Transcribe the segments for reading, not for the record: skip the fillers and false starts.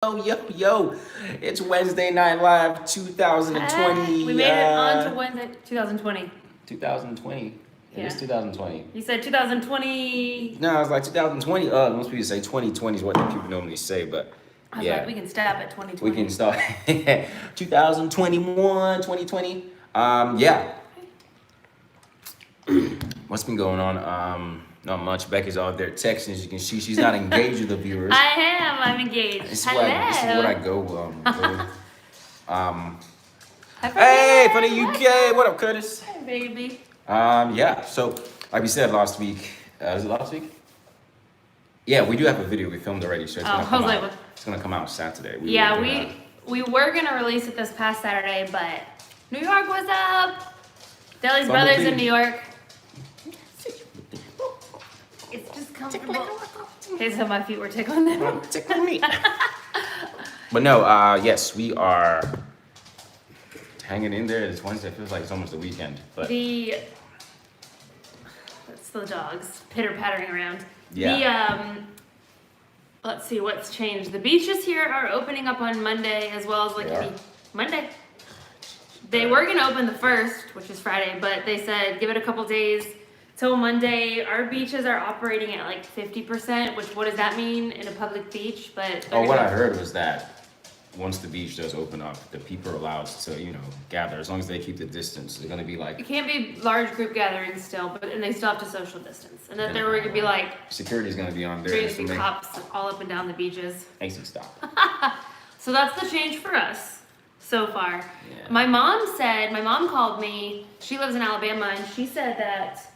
Yo, it's Wednesday Night Live 2020. We made it on to Wednesday, 2020. 2020. It is Yeah. 2020. You said 2020. No, it's like 2020. Most people say 2020 is what the people normally say, but I was yeah, like, we can stop at 2020. we can start 2021, 2020. Yeah. What's been going on? Not much. Becky's out there texting. As you can see, she's not engaged with the viewers. I'm engaged. This is Hello. what I go with. Hi, Hey, for the Ferdinand. UK. What up, Curtis? Hi, baby. Yeah. So, like we said last week, was it last week? Yeah, we do have a video we filmed already, so it's gonna come out. It's gonna come out Saturday. We were gonna release it this past Saturday, but New York was up. Deli's brothers in New York. It's just comfortable. Here's how my feet were tickling them. Tickle me. But no, yes, we are hanging in there. It's Wednesday. It feels like it's almost the weekend. But That's the dogs pitter-pattering around. yeah. Let's see what's changed. The beaches here are opening up on Monday as well as They are? Monday. They were gonna open the 1st, which is Friday, but they said give it a couple days till Monday. Our beaches are operating at like 50%, which what does that mean in a public beach? But What I heard was that once the beach does open up, the people are allowed to, gather as long as they keep the distance. They're gonna be like it can't be large group gatherings still, and they still have to social distance. And that there were gonna be like security's gonna be on there. crazy cops all up and down the beaches. Easy stop. So that's the change for us so far. Yeah. My mom called me. She lives in Alabama, and she said that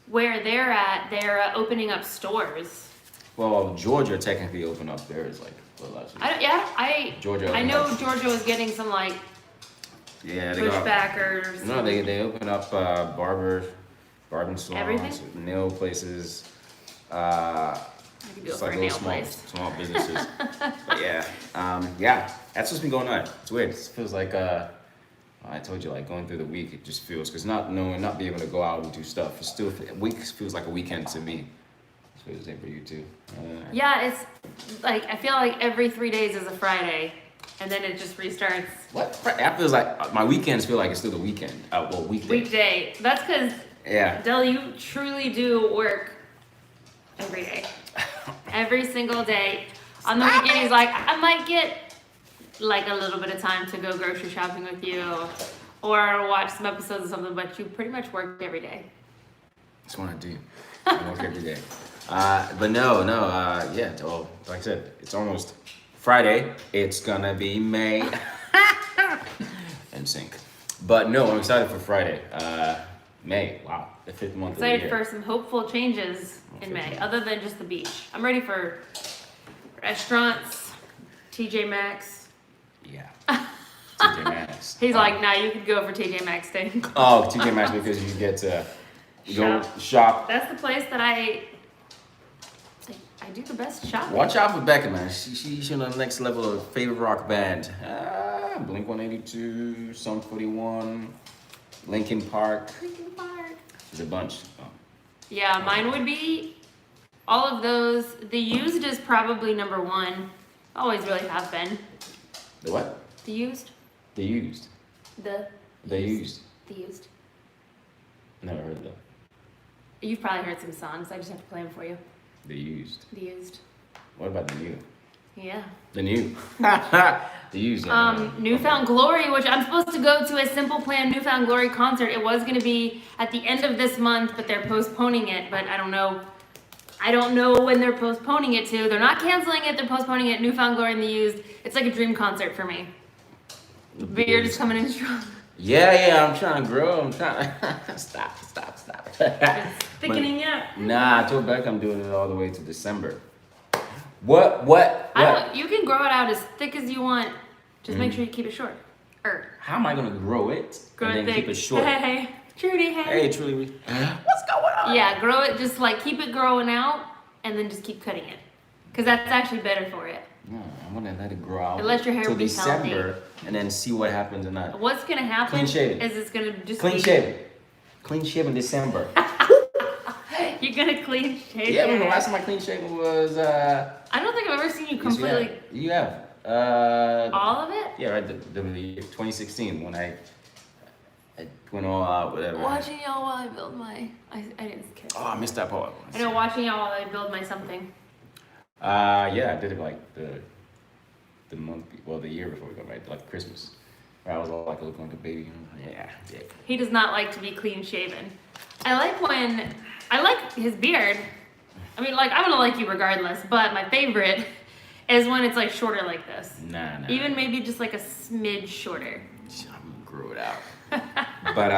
where they're at, they're opening up stores. Well, Georgia technically opened up theirs like last week. Georgia. I know Georgia was getting some like Yeah, they pushback or something. No, they open up barbing salons, Everything? nail places, I could do it just for like a little nail place. small businesses. But yeah, that's what's been going on. It's weird. It feels like I told you, like going through the week, it just feels because not being able to go out and do stuff. It still weeks feels like a weekend to me. It's the same for you too. Yeah, it's like I feel like every 3 days is a Friday, and then it just restarts. What? That feels like my weekends feel like it's still the weekend. Weekday. Weekday. That's because Yeah. Del, you truly do work every day. Every single day. On the weekend, he's like, I might get like a little bit of time to go grocery shopping with you or watch some episodes of something, but you pretty much work every day. That's what I do. I work every day. But no, yeah. Well, like I said, it's almost Friday. It's gonna be May. In sync. But no, I'm excited for Friday. May. Wow, the 5th month Excited of the year. for some hopeful changes in May, other than just the beach. I'm ready for restaurants, TJ Maxx. Yeah. TJ Maxx. He's like, nah, you could go for TJ Maxx day. Oh, TJ Maxx because you get to go shop. That's the place that I do the best shopping. Watch out for Becca, man. She's on the next level of favorite rock band. Blink 182, Sum 41, Linkin Park. There's a bunch. Oh. Yeah, mine would be all of those. The Used is probably number one. Always really have been. The what? The Used? The Used. The Used. The Used. Never heard of them. You've probably heard some songs. I just have to play them for you. The Used. The Used. What about the New? Yeah. The New. The Used. Newfound Glory, which I'm supposed to go to a Simple Plan Newfound Glory concert. It was going to be at the end of this month, but they're postponing it. But I don't know. I don't know when they're postponing it to. They're not canceling it. They're postponing it. Newfound Glory and the Used. It's like a dream concert for me. The beard is coming in strong. Yeah, I'm trying to grow. I'm trying to... Stop. It's thickening up. Nah, I told Becca I'm doing it all the way to December. What? You can grow it out as thick as you want. Just make sure you keep it short. How am I gonna grow it Grow and it then thick. keep it short? Hey, Trudy, Hey, Trudy. What's going on? Yeah, grow it, just like keep it growing out and then just keep cutting it. Because that's actually better for it. No, I'm gonna let it grow out And let your hair till be December healthy. and then see what happens in that. What's going to happen Clean shaven. is it's going to just Clean be... shaven. Clean shaven December. You're going to clean shave Yeah, your the hair. last time I clean shaven was I don't think I've ever seen you yes, completely... you have. All of it? Yeah, right. The year 2016 when I went all out, whatever. Watching y'all while I build my. I didn't care. Oh, I missed that part. I know, watching y'all while I build my something. Yeah, I did it like the month, well, the year before we got married, like Christmas. Where I was all like looking like a baby. Yeah. He does not like to be clean shaven. I like his beard. I mean, like, I'm gonna like you regardless, but my favorite is when it's like shorter like this. Nah. Even maybe just like a smidge shorter. I'm gonna grow it out. But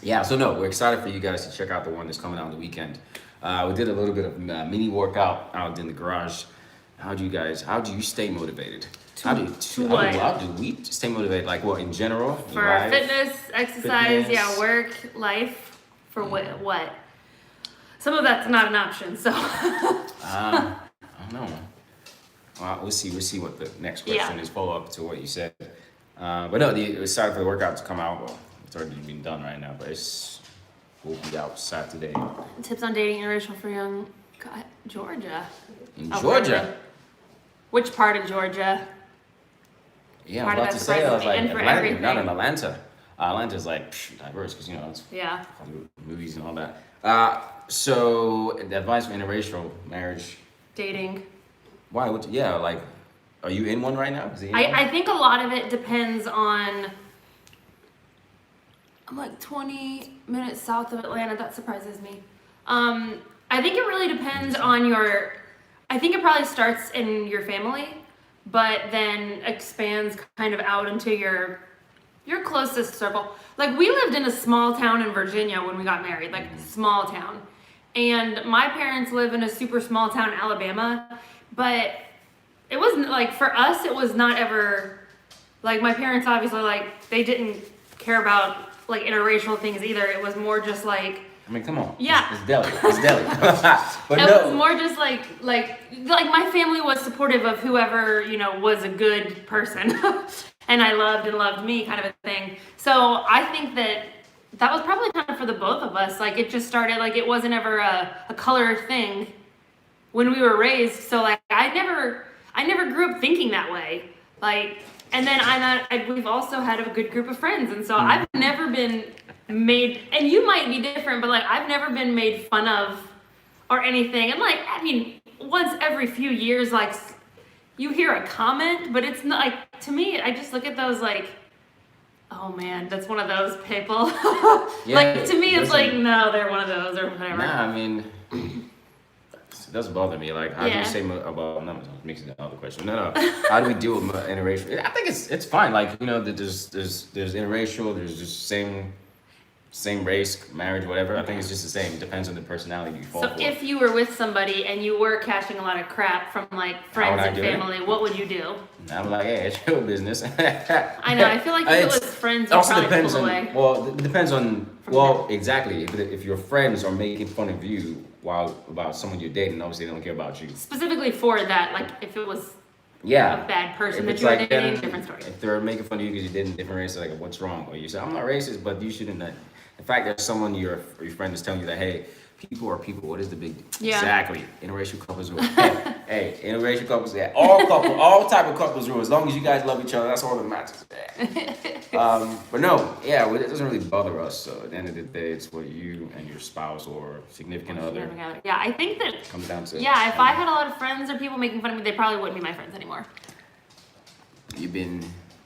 yeah. So no, we're excited for you guys to check out the one that's coming out on the weekend. We did a little bit of mini workout out in the garage. How do you stay motivated? How do we stay motivated? Like what in general? For fitness, exercise, yeah, work, life. For what? Some of that's not an option. So. I don't know. Well, we'll see what the next question is. Follow up to what you said. But no, we're excited for the workout to come out. Well, it's already been done right now, but will be out Saturday. Tips on dating interracial for young Georgia. In Georgia? Which part of Georgia? Yeah, I was about to say, I was like, Atlanta, not in Atlanta. Atlanta's like diverse because, it's movies and all that. So, the advice for interracial marriage. Dating. Why? Are you in one right now? I think a lot of it depends on. I'm like 20 minutes south of Atlanta. That surprises me. I think it really depends on your. I think it probably starts in your family, but then expands kind of out into your closest circle. Like, we lived in a small town in Virginia when we got married, like small town. And my parents live in a super small town in Alabama, but it wasn't like, for us, it was not ever, like, my parents obviously, like, they didn't care about like interracial things either. It was more just like, I mean, come on. Yeah. It's deli. But it was more just like my family was supportive of whoever, was a good person. And I loved me kind of a thing. So I think that was probably kind of for the both of us. Like, it just started, like, it wasn't ever a color thing when we were raised. So like, I never grew up thinking that way. Like, and then we've also had a good group of friends. And so I've never been made, and you might be different, but like, I've never been made fun of or anything. And like, I mean, once every few years, like, you hear a comment, but it's not like, to me, I just look at those like, oh man, that's one of those people. Like, to me, it's like, no, they're one of those or whatever. Nah, I mean, it doesn't bother me. Like, how do you say about, I'm not mixing another question. No. How do we deal with interracial? I think it's fine. Like, there's interracial, there's just same race, marriage, whatever. I think it's just the same. It depends on the personality you fall for. So if you were with somebody and you were catching a lot of crap from like friends and family, what would you do? I'm like, hey, it's your business. I know. I feel like if it was friends, you probably pull away. Well, it depends on. Exactly. If your friends are making fun of you about someone you're dating, obviously they don't care about you. Specifically for that, like if it was a bad person that you were dating, different story. If they're making fun of you because you're dating different races, like, what's wrong? Or you say, I'm not racist, but you shouldn't. The fact that someone your friend is telling you that, hey, people are people. What is the big deal? Yeah. Exactly. Interracial couples rule. hey, interracial couples. Yeah, all type of couples rule. As long as you guys love each other, that's all that matters. But no, it doesn't really bother us. So at the end of the day, it's what you and your spouse or significant other. Yeah, I think that comes down to. Yeah, if I had a lot of friends or people making fun of me, they probably wouldn't be my friends anymore.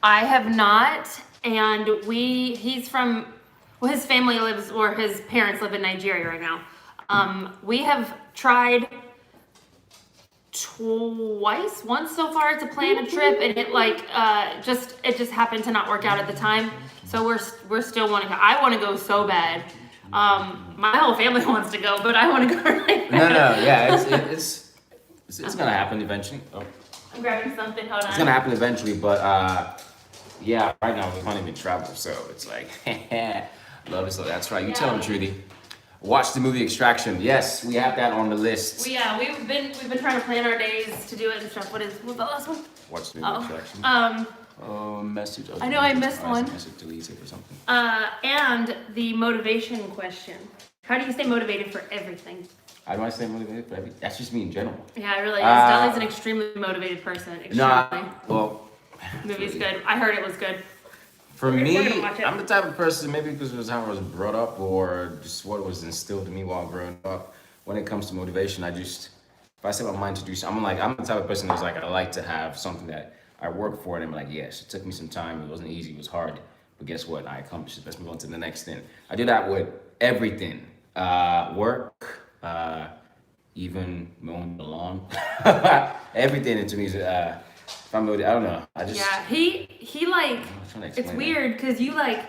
I have not, and he's from. Well, his family his parents live in Nigeria right now. We have tried once so far to plan a trip, and it just happened to not work out at the time. So we're still wanting to. I want to go so bad. My whole family wants to go, but I want to go right now. No, yeah, it's gonna happen eventually. Oh. I'm grabbing something. Hold on. It's gonna happen eventually, but right now we can't even travel, so it's like. Love it, so that's right. You tell them, Trudy. Watch the movie Extraction. Yes, we have that on the list. We've been trying to plan our days to do it and stuff. What's the last one? Watch the movie Extraction. Message. I know I missed one. Message deleted or something. And the motivation question. How do you stay motivated for everything? I don't say motivated for everything. That's just me in general. Yeah, it really is. Uh, Deli's an extremely motivated person. Extremely. No, well, Movie's good. I heard it was good. for We're me, gonna watch it. I'm the type of person, maybe because it was how I was brought up or just what was instilled in me while growing up. When it comes to motivation, if I set my mind to do something, I'm the type of person who's like, I like to have something that I work for, and I'm like, yes, it took me some time, it wasn't easy, it was hard, but guess what? I accomplished it. Let's move on to the next thing. I do that with everything, work, even mowing the lawn, everything to me is, if I'm motivated, I don't know, I just, Yeah, he like, I'm trying to it's explain weird because you like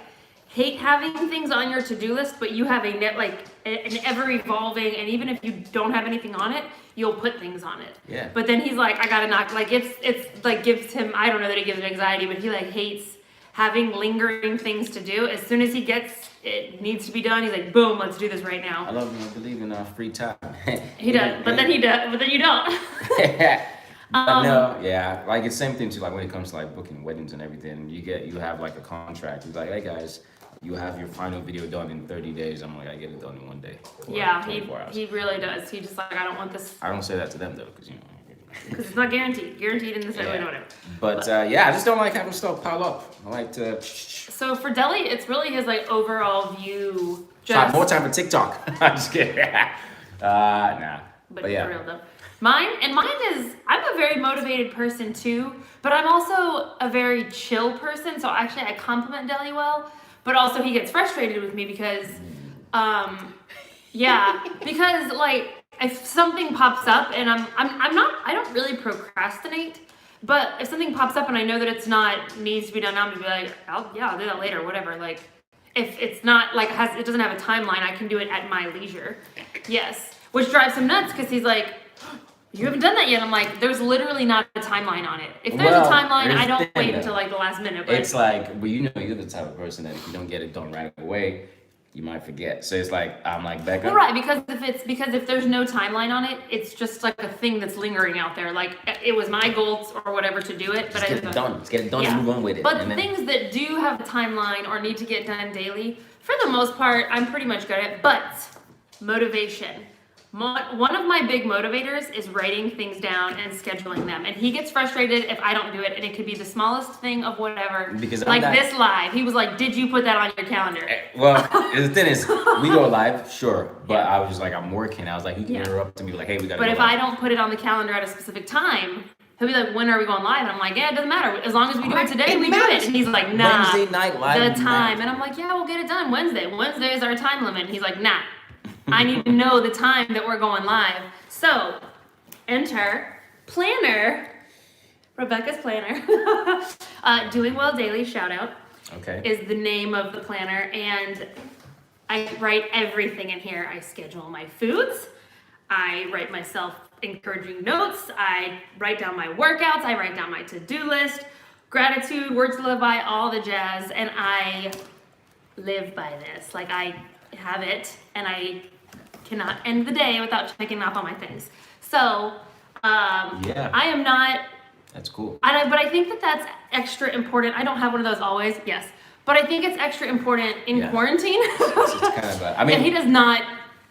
hate having things on your to-do list, but you have an ever evolving, and even if you don't have anything on it, you'll put things on it. Yeah. But then he's like, I gotta knock, like it's like gives him, I don't know that it gives him anxiety, but he like hates having lingering things to do. As soon as he gets it needs to be done, he's like, boom, let's do this right I now. love and I believe in free time. He does, but then you don't. But no, yeah, like it's same thing too. Like when it comes to like booking weddings and everything, you have like a contract. It's like, hey guys, you have your final video done in 30 days. I'm like, I get it done in 1 day. Or Yeah, 24 hours. he really does. He just like, I don't want this I don't say that to them though, because because it's not guaranteed. Guaranteed in this way, Yeah. whatever. But yeah, I just don't like having stuff pile up. I like to So for Deli, it's really his like overall view. try Just more time for TikTok. I'm just kidding. Nah. but But for yeah. real though. Mine is I'm a very motivated person too, but I'm also a very chill person. So actually I compliment Deli well, but also he gets frustrated with me because yeah, because like if something pops up and I don't really procrastinate, but if something pops up and I know that it's not needs to be done now, I'm gonna be like, I'll do that later, whatever. Like if it's not like it doesn't have a timeline, I can do it at my leisure. Yes, which drives him nuts because he's like, you haven't done that yet. I'm like, there's literally not a timeline on it. If there's Well, a timeline, here's I the don't thing, wait though. until like the last minute. But It's like, well, you know, you're the type of person that if you don't get it done right away, you might forget. So it's like, I'm like, Becca. well, right, because if there's no timeline on it, it's just like a thing that's lingering out there. Like it was my goal or whatever to do it, but Just get it done. Just get it done Yeah. and move on with it. But And then- things that do have a timeline or need to get done daily, for the most part, I'm pretty much good at. But motivation. One of my big motivators is writing things down and scheduling them. And he gets frustrated if I don't do it. And it could be the smallest thing of whatever. Because I'm like not- this live. He was like, did you put that on your calendar? Well, the thing is, we go live, sure, but Yeah. I was just like, I'm working. I was like, you can Yeah. interrupt me, like, hey, we gotta But go if live. I don't put it on the calendar at a specific time, he'll be like, when are we going live? And I'm like, yeah, it doesn't matter. As long as we do it today, It we do matters. it. And he's like, nah. Wednesday night live The night. time. And I'm like, yeah, we'll get it done Wednesday. Wednesday is our time limit. And he's like, nah. I need to know the time that we're going live. So, enter planner, Rebecca's planner. Doing Well Daily, shout out, Okay. is the name of the planner. And I write everything in here. I schedule my foods. I write myself encouraging notes. I write down my workouts. I write down my to-do list, gratitude, words to live by, all the jazz. And I live by this. Like I have it and I cannot end the day without checking off all my things. So, Yeah. I am not, That's cool. but I think that that's extra important. I don't have one of those always, yes. But I think it's extra important in Yeah. quarantine. It's kind of a, I And he mean, does not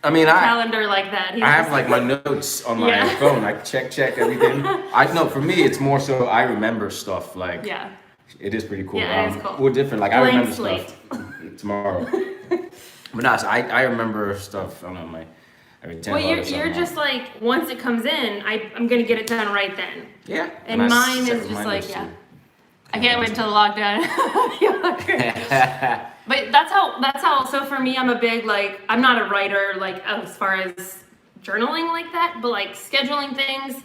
I calendar like that. He's I have just- like my notes on my Yeah. phone. I check everything. I know for me, it's more so I remember stuff. Like yeah. it is pretty cool. Yeah, it is cool. We're different. Like I Blank remember slate. stuff tomorrow. But no, so I remember stuff. I don't know my every 10 Well, hours or you're something. just like, once it comes in, I'm gonna get it done right then. Yeah. And I mine set is just reminders like, yeah. too. I can't wait until the lockdown. But that's how, so for me, I'm a big, like, I'm not a writer, like, as far as journaling like that, but like scheduling things,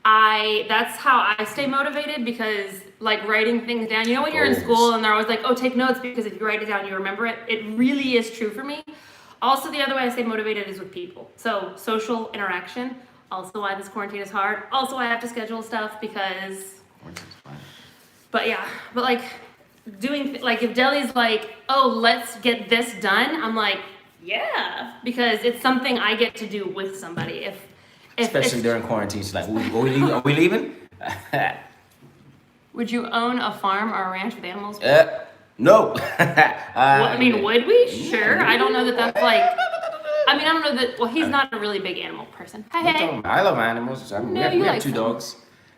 that's how I stay motivated because like writing things down, you know, when you're in Goals. school and they're always like, oh, take notes because if you write it down, you remember it. It really is true for me. Also, the other way I stay motivated is with people. So social interaction, also why this quarantine is hard. Also, I have to schedule stuff because but yeah, but like like if Deli's like, oh, let's get this done, I'm like, yeah, because it's something I get to do with somebody. If Especially it's- during quarantine, she's like, are we leaving? would you own a farm or a ranch with animals? No. I mean, would we? Sure. I don't know that that's like. I mean, I don't know that. Well, he's not a really big animal person. What you talking Hey. about? I love animals. I mean, No, we you have like 2 some. dogs.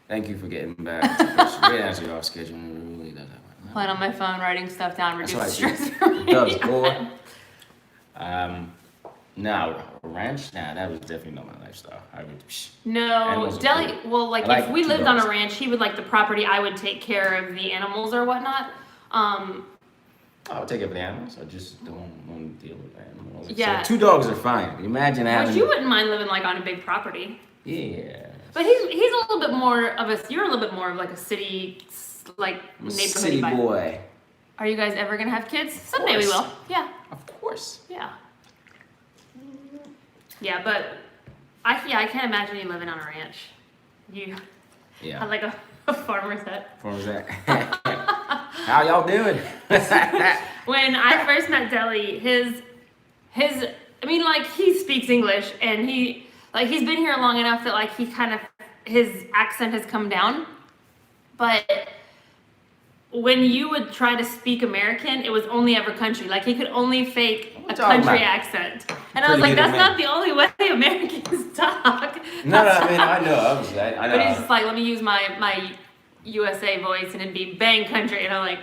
Thank you for getting back to the question. We didn't answer your schedule. We really does that. Playing on my phone, writing stuff down, That's reduce what I stress do. for me. It does, boy. Now, a ranch? Nah, that was definitely not my lifestyle. I would. No, Animals are Deli. cool. Well, like I like if we 2 lived on dogs. a ranch, he would like the property. I would take care of the animals or whatnot. I would take it for the animals. I just don't want to deal with animals. Yeah. So 2 dogs are fine. Imagine having. But you wouldn't mind living like on a big property. Yeah. But he's a little bit more of a. You're a little bit more of like a city, like I'm a neighborhood city vibe. boy. Are you guys ever gonna have kids? Someday we course. will. Yeah. Of course. Yeah. Yeah, but I can't imagine you living on a ranch. You Yeah. had like a farmer's hut. What was that? How y'all doing? When I first met Deli, his I mean like he speaks English and he's been here long enough that like he kind of his accent has come down. But when you would try to speak American, it was only ever country. Like he could only fake a What you talking country about? accent. And I was Pretty like, good that's at not the only way Americans talk. No, I mean, I know. I know. But he's just like, let me use my USA voice and it'd be bang country. And I'm like,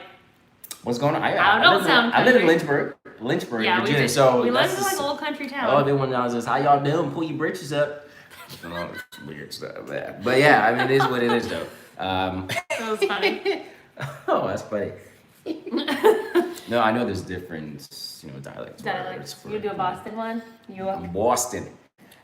What's going on? I don't sound I live in country. Lynchburg, yeah, Virginia. we So live that's in like just- a little country town. Oh, then when I was just, how y'all doing? Pull your britches up. You know, it's weird stuff. Yeah. But yeah, I mean, it is what it is, though. That was funny. Oh, that's funny. No, I know there's different, dialects. Dialects. You do a Boston one? You up? I'm Boston.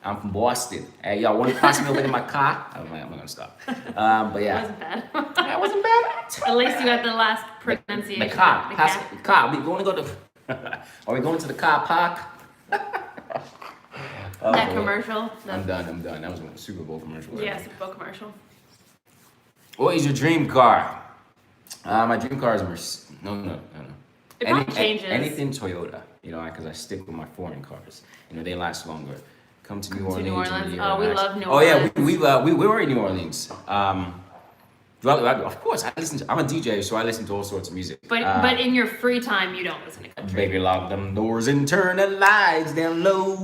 I'm from Boston. Hey, y'all want to pass me over in my car? I'm not gonna stop. But It yeah, wasn't bad. that wasn't bad. At least you got the last pronunciation. The car. The Pass cat. the car. We going to go to. Are we going to the car park? Oh, That boy. commercial. I'm done. That was a Super Bowl commercial. Right? Yeah, Super Bowl commercial. What is your dream car? My dream car is a Mercedes. No. It probably changes. Anything Toyota, because I stick with my foreign cars. They last longer. Come to New Orleans. New Orleans. when you're Oh, we relaxed. love New Oh yeah, Orleans. we were in New Orleans. Of course, I'm a DJ, so I listen to all sorts of music. But in your free time, you don't listen to country. Baby, lock them doors and turn the lights down low.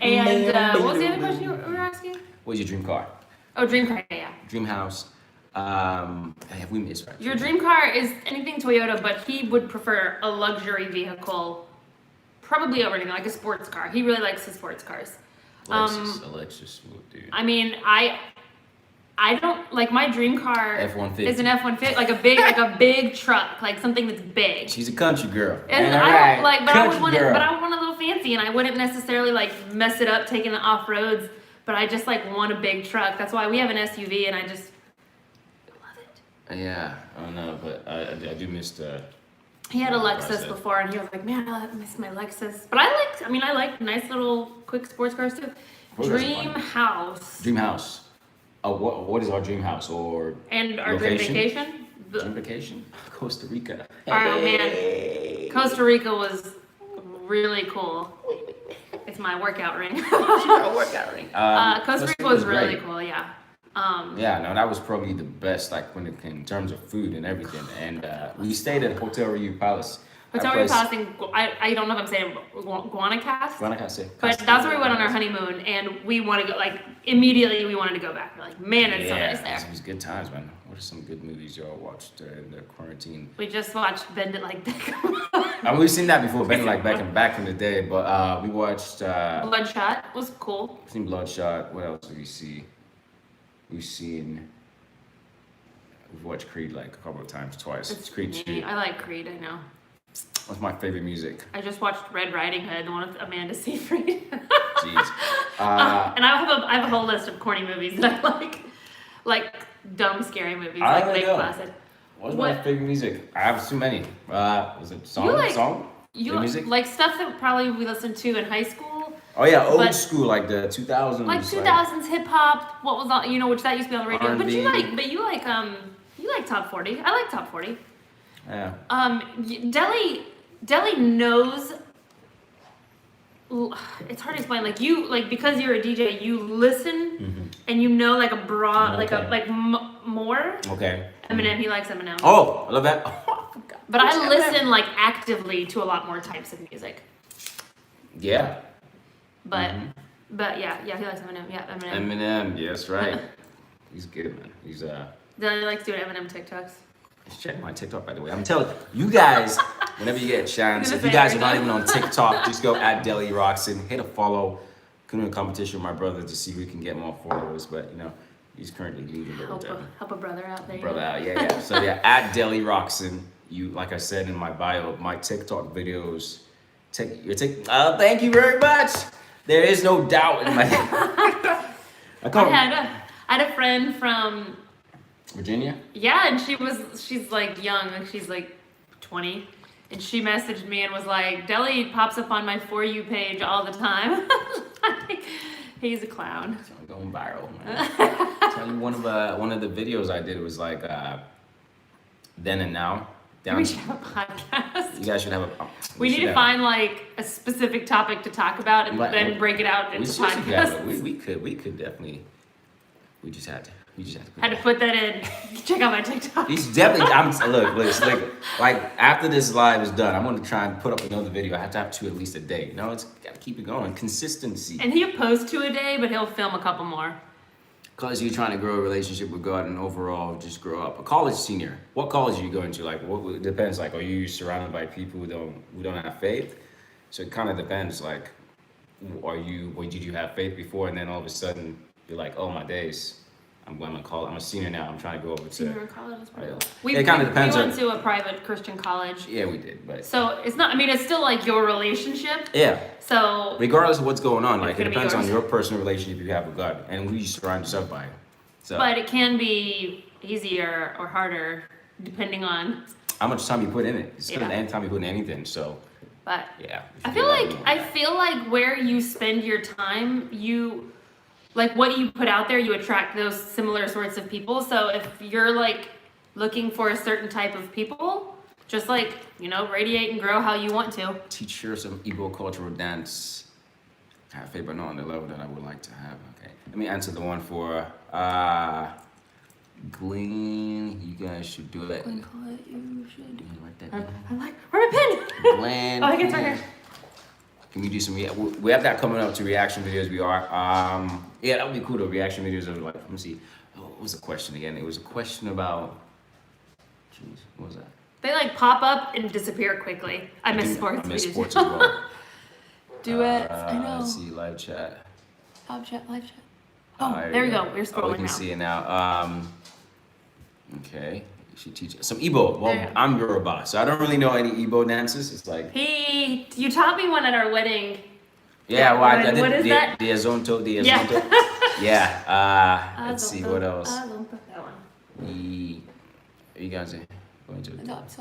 And what was the other question you were asking? What's your dream car? Oh, dream car. Yeah. Dream house. Have we missed right? Your dream car is anything Toyota, but he would prefer a luxury vehicle, probably over anything, like a sports car. He really likes his sports cars. Alexis, dude. I mean, I don't like my dream car F-150. is an F-150, like a big truck, like something that's big. She's a country girl. And Ain't I that right? don't like, but I would Country want it, girl. but I would want a little fancy, and I wouldn't necessarily like mess it up taking it off roads. But I just like want a big truck. That's why we have an SUV, and I just love it. Yeah, I don't know, but I do miss the. He had a Lexus Process. before, and he was like, "Man, I miss my Lexus." But I like nice little quick sports cars too. Course, that's Dream fun. house Dream house. Oh, what is our dream house or and our location? dream vacation. Dream vacation? Costa Rica. Oh man, Hey. Costa Rica was really cool. It's my workout ring. Workout ring. Costa Rica was really great. cool. Yeah. Yeah, no, that was probably the best, like when it came in terms of food and everything. And we stayed at Hotel Rio Palace. Hotel Rio Palace in, I don't know if I'm saying Guanacaste, Guanacaste. but that's where we went on our honeymoon, and we want to go, like, immediately we wanted to go back. We're like, man, it's so nice It there. was good times, man. What are some good movies y'all watched in the quarantine? We just watched Bend It Like Beckham. I mean, we've seen that before, back in the day. But we watched Bloodshot was cool. seen Bloodshot. What else did we see? We've watched Creed like a couple of times, twice. It's Creed 2. I like Creed, I know. What's my favorite music? I just watched Red Riding Hood, the one with Amanda Seyfried. Jeez. And I have a whole list of corny movies that I like dumb, scary movies, I like don't big know. classic. What's my What- favorite music? I have too many. Was it song? You like- song? You The music? like stuff that probably we listened to in high school, Oh yeah, old but- school, like the 2000s. like 2000s hip hop. What was on? Which that used to be on the radio. But you R&B. like top 40. I like top 40. Yeah. Deli knows. It's hard to explain. Because you're a DJ, you listen and you know like a broad, Okay. more. Okay. Eminem, he likes Eminem. Oh, I love that. Oh, I forgot. But I listen like actively to a lot more types of music. Yeah. But yeah, he likes Eminem. Yeah, Eminem. Eminem, yes, right. He's good, man. He's Dylan likes doing Eminem TikToks. check my TikTok, by the way. I'm telling you guys, whenever you get a chance, if you guys are not even on TikTok, just go at Deli Roxon, hit a follow. Come in a competition with my brother to see who can get more followers, but you know, he's currently leading the Help a brother out there. brother out. Yeah. So yeah, at Deli Roxon. You, like I said in my bio, my TikTok videos. Thank you very much. There is no doubt in my. I had a friend from Virginia. Yeah, and she's like young, like she's like 20, and she messaged me and was like, "Deli pops up on my For You page all the time." He's a clown. I'm going viral, man. Tell you one of the videos I did was like then and now. We should have a podcast. You guys should have a. We need to find like a specific topic to talk about and then break it out into podcasts. We could definitely. We just had to. Had to put that in. Check out my TikTok. He's definitely. Look. Like after this live is done, I'm gonna try and put up another video. I have to have 2 at least a day. No, it's gotta keep it going. Consistency. And he'll post 2 a day, but he'll film a couple more. Because you're trying to grow a relationship with God and overall just grow up. A college senior. What college are you going to? Like, what it depends. Like, are you surrounded by people who don't have faith? So it kind of depends. Like, did you have faith before, and then all of a sudden you're like, oh my days, I'm a senior now. I'm trying to go over to senior in college. It kind of depends. We went to a private Christian college. Yeah, we did, but so it's not. I mean, it's still like your relationship. Yeah. So regardless of what's going on, like it depends on your personal relationship you have with God and who you surround yourself by. So. But it can be easier or harder depending on how much time you put in it. It's good any time you put in anything. So. But yeah. I feel like where you spend your time, like what you put out there, you attract those similar sorts of people. So if you're like looking for a certain type of people, just like, radiate and grow how you want to. Teach her some Igbo cultural dance. Have faith, but not on the level that I would like to have. Okay. Let me answer the one for Glenn. You guys should do it. Glenn, call it. You should. Write that down. I'm like, where's my pen? Glenn. I guess right here. Can we do some? We have that coming up to reaction videos. We are. Yeah, that would be cool. The reaction videos of like. Let me see. What was the question again? It was a question about. Jeez, what was that? They like pop up and disappear quickly. I miss sports. I miss sports as well. Duets. I know. Let's see live chat. Live chat. Oh, there we go. We're scrolling now. We can see it now. Okay. She teaches some Igbo. Well, I'm Yoruba, so I don't really know any Igbo dances. It's like you taught me one at our wedding. Yeah, well, I did. What is that? The Azonto. Yeah. Yeah. Let's see what else. That one. You guys going to? Adopt.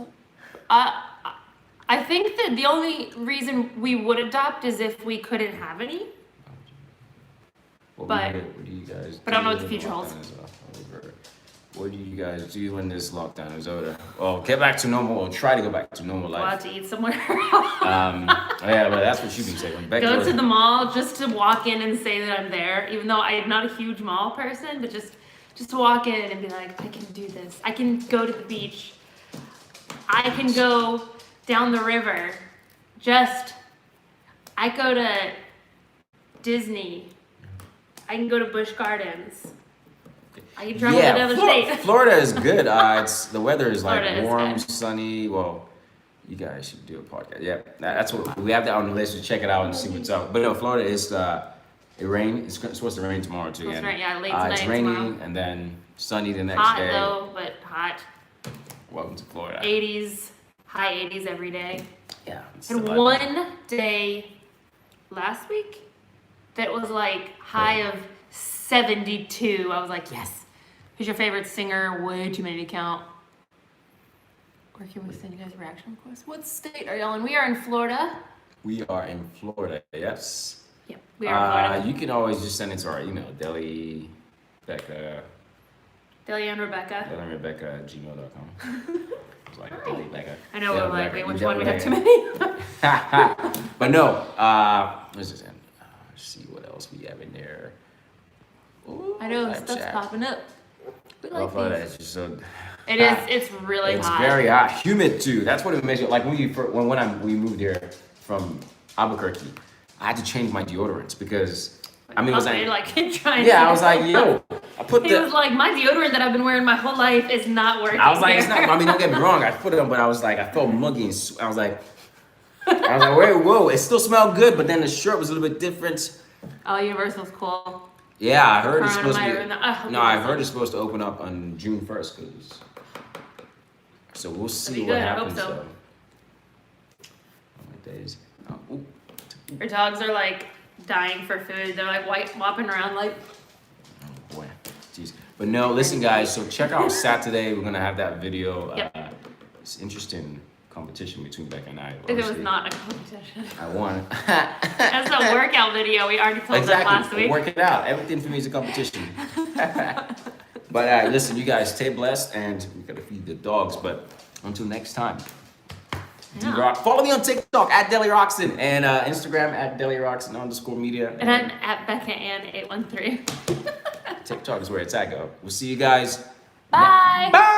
I think that the only reason we would adopt is if we couldn't have any. What do you guys? But I don't know what the future holds. What do you guys do when this lockdown is over? Well, get back to normal, or try to go back to normal life. Go out to eat somewhere. Yeah, but that's what you've been saying. Go to the mall just to walk in and say that I'm there, even though I'm not a huge mall person, but just to walk in and be like, I can do this. I can go to the beach. I can go down the river. I go to Disney. I can go to Busch Gardens. I can travel to another state. Florida is good. The weather is like warm, is sunny. Well, you guys should do a podcast. Yeah, that's what we have that on the list to check it out and see what's up. But no, Florida is it rain. It's supposed to rain tomorrow too. Late tonight. It's rainy tomorrow. And then sunny the next hot, day. Hot though, but hot. Welcome to Florida. 80s, high 80s every day. Yeah. And one day last week that was like high of 72. I was like, yes. Who's your favorite singer? Way too many to count. Or can we send you guys a reaction request? What state are y'all in? We are in Florida. We are in Florida, yes. Yep, we are in Florida. You can always just send it to our email, Deli Rebecca. Deli and Rebecca. DeliRebecca@gmail.com. It's like Deli Becca. I know, we're like, wait, which one? We have too many. But no, let's just end. Let's see what else we have in there. Ooh, I know, stuff's popping up. We like Florida is just so. It's really hot. It's very hot, humid too. That's what it makes it like when we moved here from Albuquerque. I had to change my deodorants because I mean, it was Okay, like, trying yeah, to- I was like, yo, I put He was the. like, my deodorant that I've been wearing my whole life is not working. I was like, it's here." not. I mean, don't get me wrong. I put it on, but I was like, I felt muggy and I was like, wait, whoa, it still smelled good, but then the shirt was a little bit different. Oh, Universal's cool. Yeah, I heard it's Corona supposed to might be. ruin that. I hope No, it I doesn't. heard it's supposed to open up on June 1st, cause. So we'll see be what good, I hope happens. so. Though. Oh my days. Oh, ooh. Our dogs are like dying for food. They're like whopping around like. Oh boy, jeez. But no, listen, guys. So check out Saturday. We're gonna have that video. Yep. It's interesting competition between Becca and I. If it was obviously. not a competition. I won. That's a workout video. We already told them last Exactly. week. Work it out. Everything for me is a competition. But listen, you guys stay blessed, and we gotta feed the dogs. But until next time, Yeah. D-Rock. Follow me on TikTok at Deli Roxon and Instagram at Deli Roxon _media. And I'm at Becca Ann 813. TikTok is where it's at. Go. We'll see you guys. Bye. Bye.